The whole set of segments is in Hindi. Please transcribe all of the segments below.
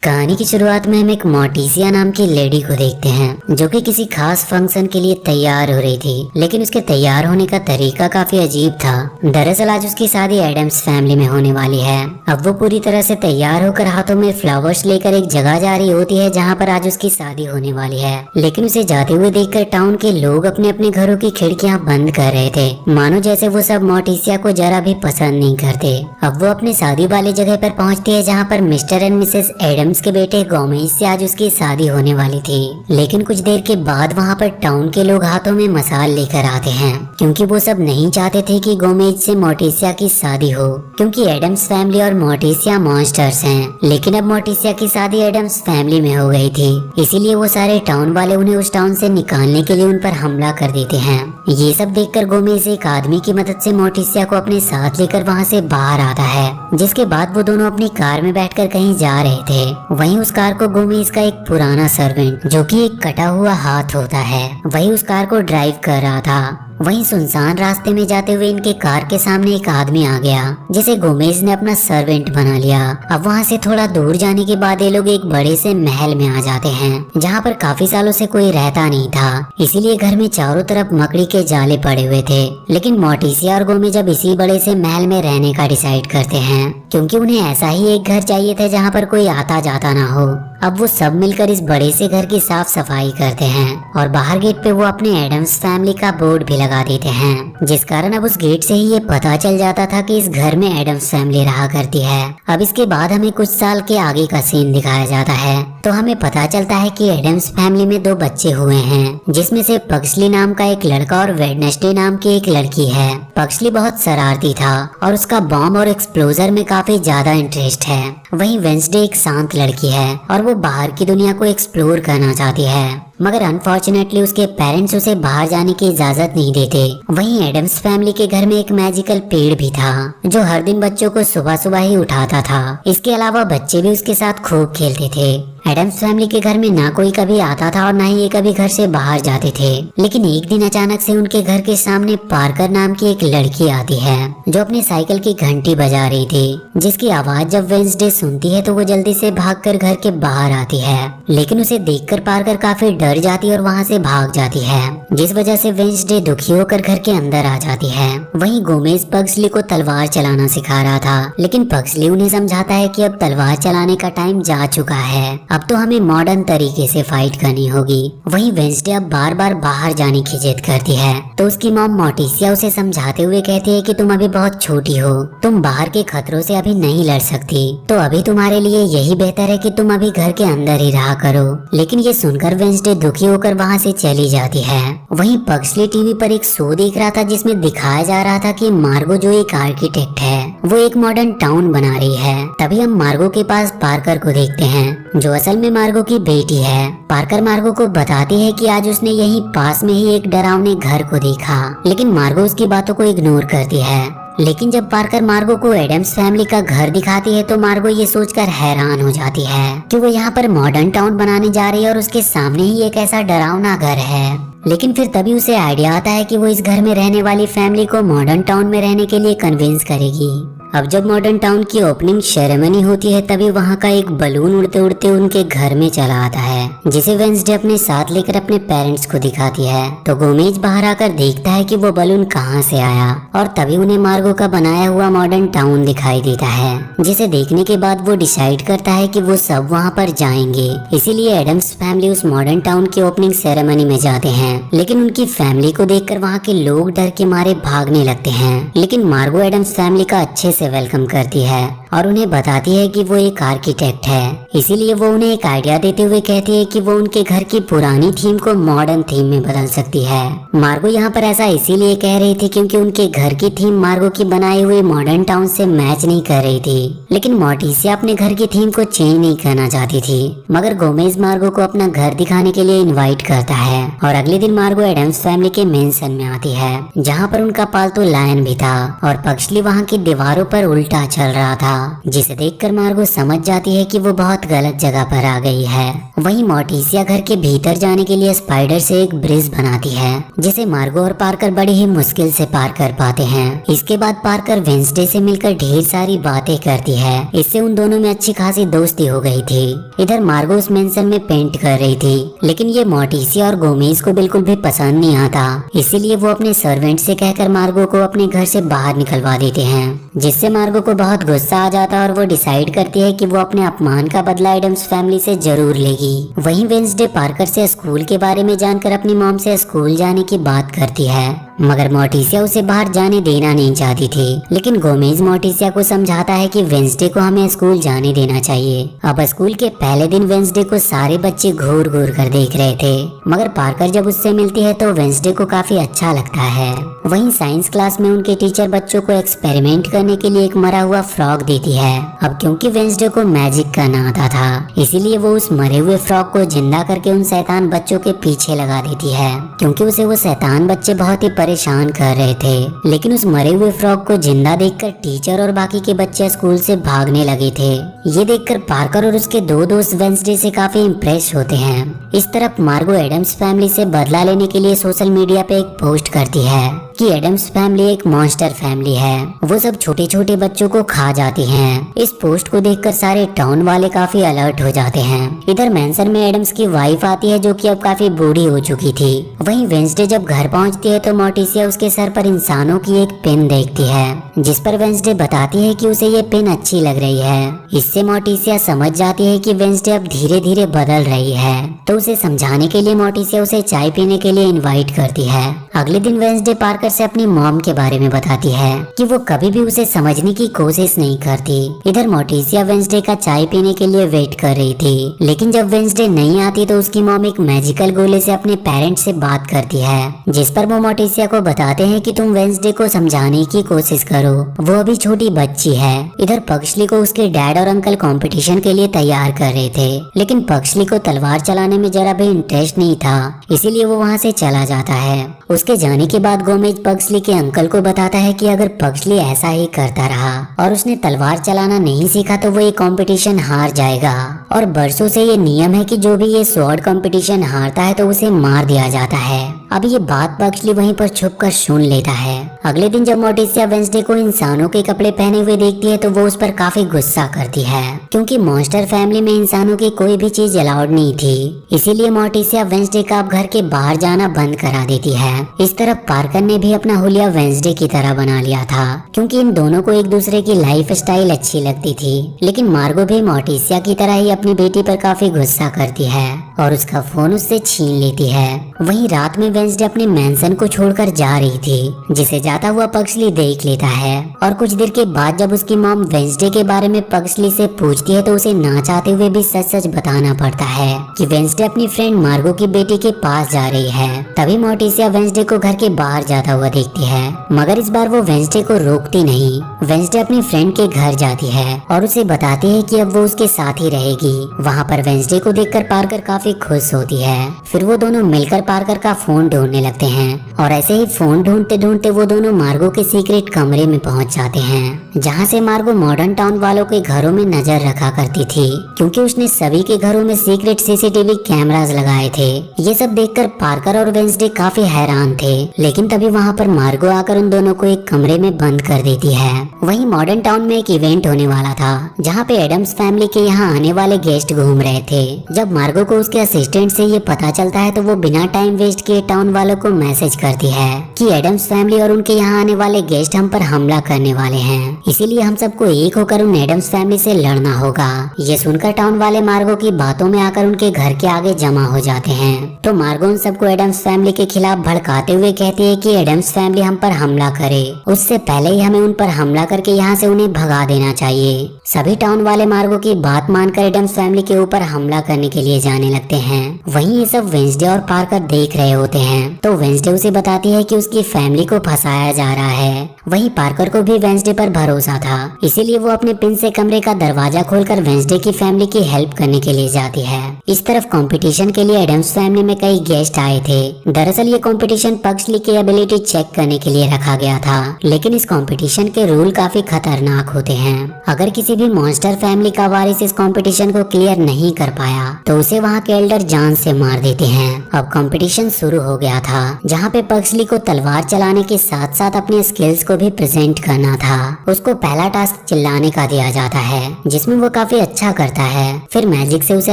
कहानी की शुरुआत में हम एक मोर्टिसिया नाम की लेडी को देखते हैं जो कि किसी खास फंक्शन के लिए तैयार हो रही थी, लेकिन उसके तैयार होने का तरीका काफी अजीब था। दरअसल आज उसकी शादी एडम्स फैमिली में होने वाली है। अब वो पूरी तरह से तैयार होकर हाथों में फ्लावर्स लेकर एक जगह जा रही होती है जहाँ पर आज उसकी शादी होने वाली है, लेकिन उसे जाते हुए देखकर टाउन के लोग अपने अपने घरों की खिड़कियाँ बंद कर रहे थे, मानो जैसे वो सब मोर्टिसिया को जरा भी पसंद नहीं करते। अब वो अपनी शादी वाली जगह पर पहुँचती है जहाँ पर मिस्टर एंड मिसेस एडम्स के बेटे गोमेज से आज उसकी शादी होने वाली थी। लेकिन कुछ देर के बाद वहाँ पर टाउन के लोग हाथों में मसाल लेकर आते हैं, क्योंकि वो सब नहीं चाहते थे कि गोमेज से मोर्टिसिया की शादी हो, क्योंकि एडम्स फैमिली और मोर्टिसिया मॉन्स्टर्स हैं। लेकिन अब मोर्टिसिया की शादी एडम्स फैमिली में हो गई थी, इसीलिए वो सारे टाउन वाले उन्हें उस टाउन से निकालने के लिए उन पर हमला कर देते हैं। ये सब देखकर गोमेज एक आदमी की मदद से मोर्टिसिया को अपने साथ लेकर वहाँ से बाहर आता है, जिसके बाद वो दोनों अपनी कार में बैठकर कहीं जा रहे थे। वहीं उस कार को गोमेज का एक पुराना सर्वेंट, जो कि एक कटा हुआ हाथ होता है, वही उस कार को ड्राइव कर रहा था। वहीं सुनसान रास्ते में जाते हुए इनके कार के सामने एक आदमी आ गया, जिसे गोमेज ने अपना सर्वेंट बना लिया। अब वहाँ से थोड़ा दूर जाने के बाद ये लोग एक बड़े से महल में आ जाते हैं, जहाँ पर काफी सालों से कोई रहता नहीं था, इसीलिए घर में चारों तरफ मकड़ी के जाले पड़े हुए थे। लेकिन मोर्टिसिया और गोमेज अब इसी बड़े से महल में रहने का डिसाइड करते हैं, क्योंकि उन्हें ऐसा ही एक घर चाहिए था जहाँ पर कोई आता जाता ना हो। अब वो सब मिलकर इस बड़े से घर की साफ सफाई करते हैं और बाहर गेट पे वो अपने एडम्स फैमिली का बोर्ड भी लगा देते हैं, जिस कारण अब उस गेट से ही ये पता चल जाता था कि इस घर में एडम्स फैमिली रहा करती है। अब इसके बाद हमें कुछ साल के आगे का सीन दिखाया जाता है, तो हमें पता चलता है कि एडम्स फैमिली में 2 बच्चे हुए हैं, जिसमें से पक्सली नाम का एक लड़का और वेडनेसडे नाम की एक लड़की है। पक्सली बहुत शरारती था और उसका बॉम्ब और एक्सप्लोजर में काफी ज्यादा इंटरेस्ट है। वहीं वेंसडे एक शांत लड़की है और वो बाहर की दुनिया को एक्सप्लोर करना चाहती है, मगर अनफॉर्चुनेटली उसके पेरेंट्स उसे बाहर जाने की इजाजत नहीं देते। वहीं एडम्स फैमिली के घर में एक मैजिकल पेड़ भी था, जो हर दिन बच्चों को सुबह सुबह ही उठाता था। इसके अलावा बच्चे भी उसके साथ खूब खेलते थे। एडम्स फैमिली के घर में ना कोई कभी आता था और ना ही ये कभी घर से बाहर जाते थे। लेकिन एक दिन अचानक से उनके घर के सामने पार्कर नाम की एक लड़की आती है, जो अपनी साइकिल की घंटी बजा रही थी, जिसकी आवाज जब वेंसडे सुनती है तो वो जल्दी से भागकर घर के बाहर आती है। लेकिन उसे देखकर पार्कर काफी डर जाती है और वहाँ से भाग जाती है, जिस वजह से वेंसडे दुखी होकर घर के अंदर आ जाती है। वहीं गोमेज पक्सली को तलवार चलाना सिखा रहा था, लेकिन पक्सली उन्हें समझाता है कि अब तलवार चलाने का टाइम जा चुका है, अब तो हमें मॉडर्न तरीके से फाइट करनी होगी। वहीं वेंसडे अब बार बार बाहर जाने की जिद करती है, तो उसकी मॉम मोर्टिसिया उसे समझाते हुए कहती है कि तुम अभी बहुत छोटी हो, तुम बाहर के खतरों से अभी नहीं लड़ सकती, तो अभी तुम्हारे लिए यही बेहतर है कि तुम अभी घर के अंदर ही रहा करो। लेकिन ये सुनकर वेंसडे दुखी होकर वहाँ से चली जाती है। वहीं पक्सली टीवी पर एक शो देख रहा था, जिसमें दिखाया जा रहा था कि मार्गो, जो एक आर्किटेक्ट है, वो एक मॉडर्न टाउन बना रही है। तभी हम मार्गो के पास पार्कर को देखते हैं, जो असल में मार्गो की बेटी है। पार्कर मार्गो को बताती है कि आज उसने यहीं पास में ही एक डरावने घर को देखा, लेकिन मार्गो उसकी बातों को इग्नोर करती है। लेकिन जब पार्कर मार्गो को एडम्स फैमिली का घर दिखाती है तो मार्गो ये सोचकर हैरान हो जाती है कि वो यहाँ पर मॉडर्न टाउन बनाने जा रही है और उसके सामने ही एक ऐसा डरावना घर है। लेकिन फिर तभी उसे आइडिया आता है कि वो इस घर में रहने वाली फैमिली को मॉडर्न टाउन में रहने के लिए कन्विंस करेगी। अब जब मॉडर्न टाउन की ओपनिंग सेरेमनी होती है, तभी वहाँ का एक बलून उड़ते उड़ते उनके घर में चला आता है, जिसे वेंसडे अपने साथ लेकर अपने पेरेंट्स को दिखाती है। तो गोमेज बाहर आकर देखता है कि वो बलून कहाँ से आया, और तभी उन्हें मार्गो का बनाया हुआ मॉडर्न टाउन दिखाई देता है, जिसे देखने के बाद वो डिसाइड करता है कि वो सब वहाँ पर जाएंगे। इसीलिए एडम्स फैमिली उस मॉडर्न टाउन की ओपनिंग सेरेमनी में जाते हैं। लेकिन उनकी फैमिली को देखकर वहाँ के लोग डर के मारे भागने लगते हैं। लेकिन मार्गो एडम्स फैमिली का अच्छे से वेलकम करती है और उन्हें बताती है कि वो एक आर्किटेक्ट है, इसीलिए वो उन्हें एक आइडिया देते हुए कहती है कि वो उनके घर की पुरानी थीम को मॉडर्न थीम में बदल सकती है। मार्गो यहाँ पर ऐसा इसीलिए कह रही थी क्योंकि उनके घर की थीम मार्गो की बनाई हुई मॉडर्न टाउन से मैच नहीं कर रही थी। लेकिन मोर्टिसिया अपने घर की थीम को चेंज नहीं करना चाहती थी, मगर गोमेज मार्गो को अपना घर दिखाने के लिए इन्वाइट करता है। और अगले दिन मार्गो एडम्स फैमिली के मेंशन में आती है, जहाँ पर उनका पालतू लायन भी था और पक्सली वहाँ की दीवारों पर उल्टा चल रहा था। जिसे देखकर मार्गो समझ जाती है कि वो बहुत गलत जगह पर आ गई है। वहीं मोर्टिसिया घर के भीतर जाने के लिए स्पाइडर से एक ब्रिज बनाती है, जिसे मार्गो और पार्कर बड़ी ही मुश्किल से पार कर पाते हैं। इसके बाद पार्कर वेंसडे से मिलकर ढेर सारी बातें करती है। इससे उन दोनों में अच्छी खासी दोस्ती हो गई थी। इधर मार्गो उस मेंशन में पेंट कर रही थी, लेकिन ये मोर्टिसिया और गोमेज को बिल्कुल भी पसंद नहीं आता। इसीलिए वो अपने सर्वेंट से कहकर मार्गो को अपने घर से बाहर निकलवा देते हैं, जिससे मार्गो को बहुत गुस्सा आ जाता है और वो डिसाइड करती है कि वो अपने अपमान का बदला एडम्स फैमिली से जरूर लेगी। वहीं वेंसडे पार्कर से स्कूल के बारे में जानकर अपनी मॉम से स्कूल जाने की बात करती है, मगर मोर्टिसिया उसे बाहर जाने देना नहीं चाहती थी। लेकिन गोमेज मोर्टिसिया को समझाता है कि वेंसडे को हमें स्कूल जाने देना चाहिए। अब स्कूल के पहले दिन वेंसडे को सारे बच्चे घूर घूर कर देख रहे थे, मगर पार्कर जब उससे मिलती है तो वेंसडे को काफी अच्छा लगता है। वहीं साइंस क्लास में उनके टीचर बच्चों को एक्सपेरिमेंट करने के लिए एक मरा हुआ फ्रॉग देती है। अब क्योंकि वेंसडे को मैजिक का ना आता था, इसीलिए वो उस मरे हुए फ्रॉग को जिंदा करके उन शैतान बच्चों के पीछे लगा देती है, क्योंकि उसे वो शैतान बच्चे बहुत ही परेशान कर रहे थे। लेकिन उस मरे हुए फ्रॉग को जिंदा देखकर टीचर और बाकी के बच्चे स्कूल से भागने लगे थे। ये देखकर पार्कर और उसके दो दोस्त वेंसडे से काफी इम्प्रेस होते हैं। इस तरफ मार्गो एडम्स फैमिली से बदला लेने के लिए सोशल मीडिया पे एक पोस्ट करती है कि एडम्स फैमिली एक मॉन्स्टर फैमिली है, वो सब छोटे छोटे बच्चों को खा जाती हैं। इस पोस्ट को देखकर सारे टाउन वाले काफी अलर्ट हो जाते हैं। इधर मेंशन में एडम्स की वाइफ आती है, जो कि अब काफी बूढ़ी हो चुकी थी। वहीं वेंसडे जब घर पहुंचती है तो मोर्टिसिया उसके सर पर इंसानों की एक पिन देखती है, जिस पर वेंसडे बताती है कि उसे ये पिन अच्छी लग रही है। इससे मोर्टिसिया समझ जाती है कि वेंसडे अब धीरे धीरे बदल रही है, तो उसे समझाने के लिए मोर्टिसिया उसे चाय पीने के लिए इनवाइट करती है। अगले दिन वेंसडे पार्कर से अपनी मॉम के बारे में बताती है कि वो कभी भी उसे समझने की कोशिश नहीं करती। इधर मोर्टिसिया वेंसडे का चाय पीने के लिए वेट कर रही थी, लेकिन जब वेंसडे नहीं आती तो उसकी मॉम एक मैजिकल गोले से अपने पेरेंट्स से बात करती है, जिस पर वो मोर्टिसिया को बताते हैं कि तुम वेंसडे को समझाने की कोशिश करो, वो अभी छोटी बच्ची है। इधर पक्सली को उसके डैड और अंकल कंपटीशन के लिए तैयार कर रहे थे, लेकिन पक्सली को तलवार चलाने में जरा भी इंटरेस्ट नहीं था, इसीलिए वो वहाँ से चला जाता है। उसके जाने के बाद गोमेज पक्सली के अंकल को बताता है कि अगर पक्सली ऐसा ही करता रहा और उसने तलवार चलाना नहीं सीखा तो वो ये कंपटीशन हार जाएगा, और बरसों से ये नियम है कि जो भी ये स्वॉर्ड कंपटीशन हारता है तो उसे मार दिया जाता है। अब ये बात पक्सली वहीं पर छुपकर सुन लेता है। अगले दिन जब मोर्टिसिया वेंसडे को इंसानों के कपड़े पहने हुए देखती है तो वो उस पर काफी गुस्सा करती है, क्योंकि मॉन्स्टर फैमिली में इंसानों की कोई भी चीज अलाउड नहीं थी। इसीलिए मोर्टिसिया वेंसडे का अब घर के बाहर जाना बंद करा देती है। इस तरफ पार्कर ने भी अपना हुलिया वेंसडे की तरह बना लिया था, क्योंकि इन दोनों को एक दूसरे की लाइफ स्टाइल अच्छी लगती थी। लेकिन मार्गो भी मोर्टिसिया की तरह ही अपनी बेटी पर काफी गुस्सा करती है और उसका फोन उससे छीन लेती है। वहीं रात में वेंसडे अपने मेंशन को छोड़कर जा रही थी, जिसे जाता हुआ पक्सली देख लेता है, और कुछ देर के बाद जब उसकी मॉम वेंसडे के बारे में पक्सली से पूछती है तो उसे ना चाहते हुए भी सच सच बताना पड़ता है कि वेंसडे अपनी फ्रेंड मार्गो की बेटी के पास जा रही है। तभी मोर्टिसिया वेंसडे को घर के बाहर जाता हुआ देखती है, मगर इस बार वो वेंसडे को रोकती नहीं। वेंसडे अपनी फ्रेंड के घर जाती है और उसे बताती है कि अब वो उसके साथ ही रहेगी। वहाँ पर वेंसडे को देखकर पार्कर काफी खुश होती है। फिर वो दोनों मिलकर पार्कर का फोन ढूंढने लगते हैं, और ऐसे ही फोन ढूंढते ढूंढते वो दोनों मार्गो के सीक्रेट कमरे में पहुंच जाते हैं, जहाँ से मार्गो मॉडर्न टाउन वालों के घरों में नजर रखा करती थी, क्योंकि उसने सभी के घरों में सीक्रेट सीसीटीवी कैमरास लगाए थे। ये सब देखकर पार्कर और वेंसडे काफी हैरान थे, लेकिन तभी वहाँ पर मार्गो आकर उन दोनों को एक कमरे में बंद कर देती है। वहीं मॉडर्न टाउन में एक इवेंट होने वाला था, जहाँ पे एडम्स फैमिली के यहाँ आने वाले गेस्ट घूम रहे थे। जब मार्गो को उसके असिस्टेंट से ये पता चलता है तो वो बिना टाइम वेस्ट किए टाउन वालों को मैसेज करती है कि एडम्स फैमिली और उनके यहाँ आने वाले गेस्ट हम पर हमला करने वाले हैं, इसीलिए हम सबको एक होकर उन एडम्स फैमिली से लड़ना होगा। ये सुनकर टाउन वाले मार्गो की बातों में आकर उनके घर के आगे जमा हो जाते हैं। तो मार्गो उन सबको एडम्स फैमिली के खिलाफ भड़काते हुए कहती है कि एडम्स फैमिली हम पर हमला करे, उससे पहले ही हमें उन पर हमला करके यहाँ से उन्हें भगा देना चाहिए। सभी टाउन वाले मार्गो की बात मानकर एडम्स फैमिली के ऊपर हमला करने के लिए जाने लगते हैं। वहीं ये सब वेंसडे और पार्कर देख रहे होते हैं, तो वेंसडे उसे बताती है कि उसकी फैमिली को फंसाया जा रहा है। वहीं पार्कर को भी वेंसडे पर भरोसा था, इसीलिए वो अपने पिन से कमरे का दरवाजा खोलकर वेंसडे की फैमिली की हेल्प करने के लिए जाती है। इस तरफ कंपटीशन के लिए एडम्स फैमिली में कई गेस्ट आए थे। दरअसल ये कंपटीशन पक्सली की एबिलिटी चेक करने के लिए रखा गया था, लेकिन इस कंपटीशन के रूल काफी खतरनाक होते हैं। अगर किसी भी मॉन्स्टर फैमिली का वारिस इस कंपटीशन को क्लियर नहीं कर पाया तो उसे वहाँ के एल्डर जान से मार देते हैं। अब कंपटीशन शुरू हो गया था, जहाँ पे पक्सली को तलवार चलाने के साथ साथ अपने स्किल्स को भी प्रेजेंट करना था। उसको पहला टास्क चिल्लाने का दिया जाता है, जिसमें वो काफी अच्छा करता है। फिर मैजिक से उसे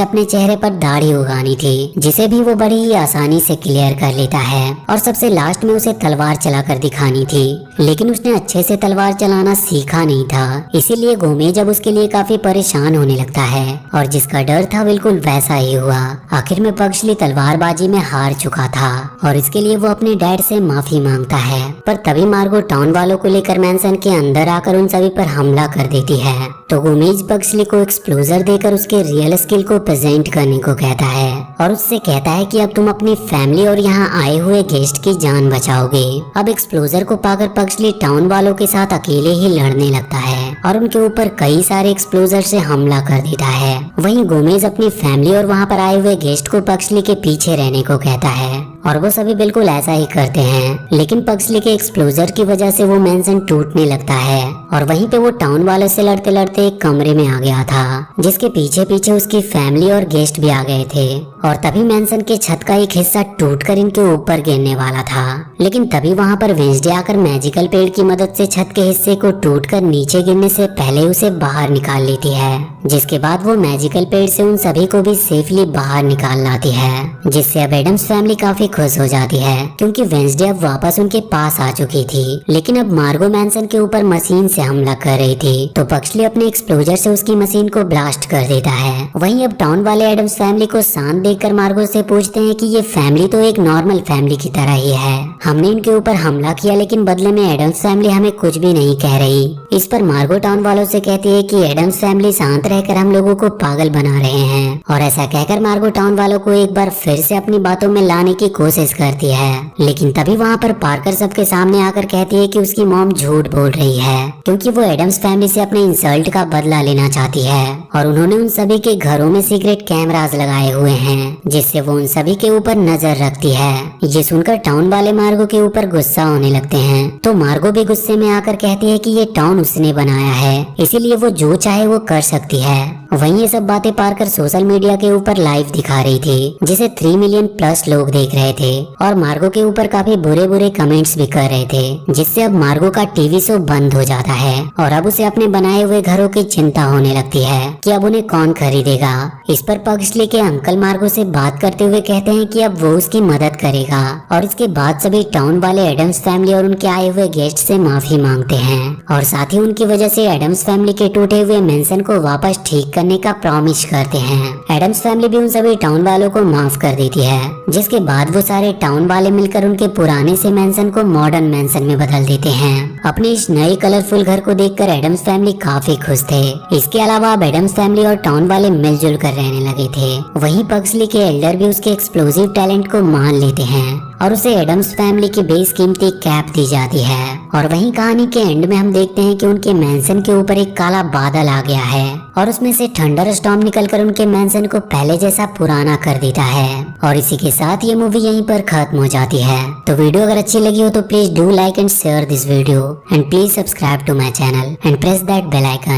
अपने चेहरे पर दाढ़ी उगानी थी, जिसे भी वो बड़ी ही आसानी से क्लियर कर लेता है। और सबसे लास्ट में उसे तलवार चलाकर दिखानी थी, लेकिन उसने अच्छे से तलवार चलाना सीखा नहीं था, इसीलिए गोमेज अब उसके लिए काफी परेशान होने लगता है। और जिसका डर था बिल्कुल वैसा ही हुआ। आखिर में पक्सली तलवारबाजी में हार चुका था और इसके लिए वो अपने डैड से माफी मांगता है। पर तभी मार्गो टाउन वालों को लेकर मैंसन के अंदर आकर उन सभी पर हमला कर देती है। तो गोमेज पक्सली को एक्सप्लोजर देकर उसके रियल स्किल को प्रेजेंट करने को कहता है और उससे कहता है कि अब तुम अपनी फैमिली और यहाँ आए हुए गेस्ट की जान बचाओगे। अब एक्सप्लोजर को पाकर पक्सली टाउन वालों के साथ अकेले ही लड़ने लगता है और उनके ऊपर कई सारे एक्सप्लोजर से हमला कर देता है। वहीं गोमेज अपनी फैमिली और वहाँ पर आए हुए गेस्ट को पक्सली के पीछे रहने को कहता है और वो सभी बिल्कुल ऐसा ही करते हैं। लेकिन पक्सली के एक्सप्लोजर की वजह से वो मैंसन टूटने लगता है और वहीं पे वो टाउन वालों से लड़ते लड़ते एक कमरे में आ गया था, जिसके पीछे पीछे उसकी फैमिली और गेस्ट भी आ गए थे। और तभी मैंसन के छत का एक हिस्सा टूटकर इनके ऊपर गिरने वाला था, लेकिन तभी वहाँ पर वेंसडे आकर मैजिकल पेड़ की मदद से छत के हिस्से को टूटकर नीचे गिरने से पहले उसे बाहर निकाल लेती है। जिसके बाद वो मैजिकल पेड़ से उन सभी को भी सेफली बाहर निकाल लाती है, जिससे अब एडम्स फैमिली काफी खुश हो जाती है, क्योंकि वेंसडे अब वापस उनके पास आ चुकी थी। लेकिन अब मार्गो मैंसन के ऊपर मशीन से हमला कर रही थी, तो पक्सली अपने एक्सप्लोजर से उसकी मशीन को ब्लास्ट कर देता है। वहीं अब टाउन वाले एडम्स फैमिली को शांत देखकर मार्गो से पूछते हैं कि ये फैमिली तो एक नॉर्मल फैमिली की तरह ही है, हमने इनके ऊपर हमला किया लेकिन बदले में एडम्स फैमिली हमें कुछ भी नहीं कह रही। इस पर मार्गो टाउन वालों से कहती है कि एडम्स फैमिली शांत रहकर हम लोगों को पागल बना रहे हैं। और ऐसा कहकर मार्गो टाउन वालों को एक बार फिर से अपनी बातों में लाने की कोशिश करती है। लेकिन तभी वहाँ पर पार्कर सबके सामने आकर कहती है कि उसकी मॉम झूठ बोल रही है, क्योंकि वो एडम्स फैमिली से अपने इंसल्ट का बदला लेना चाहती है और उन्होंने उन सभी के घरों में सीक्रेट कैमरास लगाए हुए हैं, जिससे वो उन सभी के ऊपर नजर रखती है। ये सुनकर टाउन वाले मार्गो के ऊपर गुस्सा होने लगते हैं, तो मार्गो भी गुस्से में आकर कहती है कि ये टाउन उसने बनाया है, इसीलिए वो जो चाहे वो कर सकती है। वहीं ये सब बातें पार्कर सोशल मीडिया के ऊपर लाइव दिखा रही थी, जिसे 3 मिलियन प्लस लोग देख रहे थे और मार्गो के ऊपर काफी बुरे बुरे कमेंट्स भी कर रहे थे, जिससे अब मार्गो का टीवी शो बंद हो जाता है और अब उसे अपने बनाए हुए घरों की चिंता होने लगती है कि अब उन्हें कौन खरीदेगा। इस पर पक्सली के अंकल मार्गो से बात करते हुए कहते हैं कि अब वो उसकी मदद करेगा और इसके बाद सभी टाउन वाले एडम्स फैमिली और उनके आए हुए गेस्ट से माफी मांगते हैं और साथ ही उनकी वजह से एडम्स फैमिली के टूटे हुए मेंशन को वापस ठीक करने का प्रॉमिस करते हैं। एडम्स फैमिली भी उन सभी टाउन वालों को माफ कर देती है, जिसके बाद वो सारे टाउन वाले मिलकर उनके पुराने से मेंशन को मॉडर्न मेंशन में बदल देते हैं। अपने इस नए कलरफुल घर को देखकर एडम्स फैमिली काफी खुश थे। इसके अलावा अब एडम्स फैमिली और टाउन वाले मिलजुल कर रहने लगे थे। वहीं पक्सली के एल्डर भी उसके एक्सप्लोसिव टैलेंट को मान लेते हैं और उसे एडम्स फैमिली की बेशकीमती कैप दी जाती है। और वहीं कहानी के एंड में हम देखते हैं कि उनके मेंशन के ऊपर एक काला बादल आ गया है और उसमें से थंडर स्टॉर्म निकलकर उनके मेंशन को पहले जैसा पुराना कर देता है। और इसी के साथ ये मूवी यहीं पर खत्म हो जाती है। तो वीडियो अगर अच्छी लगी हो तो please do like and share this video and please subscribe to my channel and press that bell icon.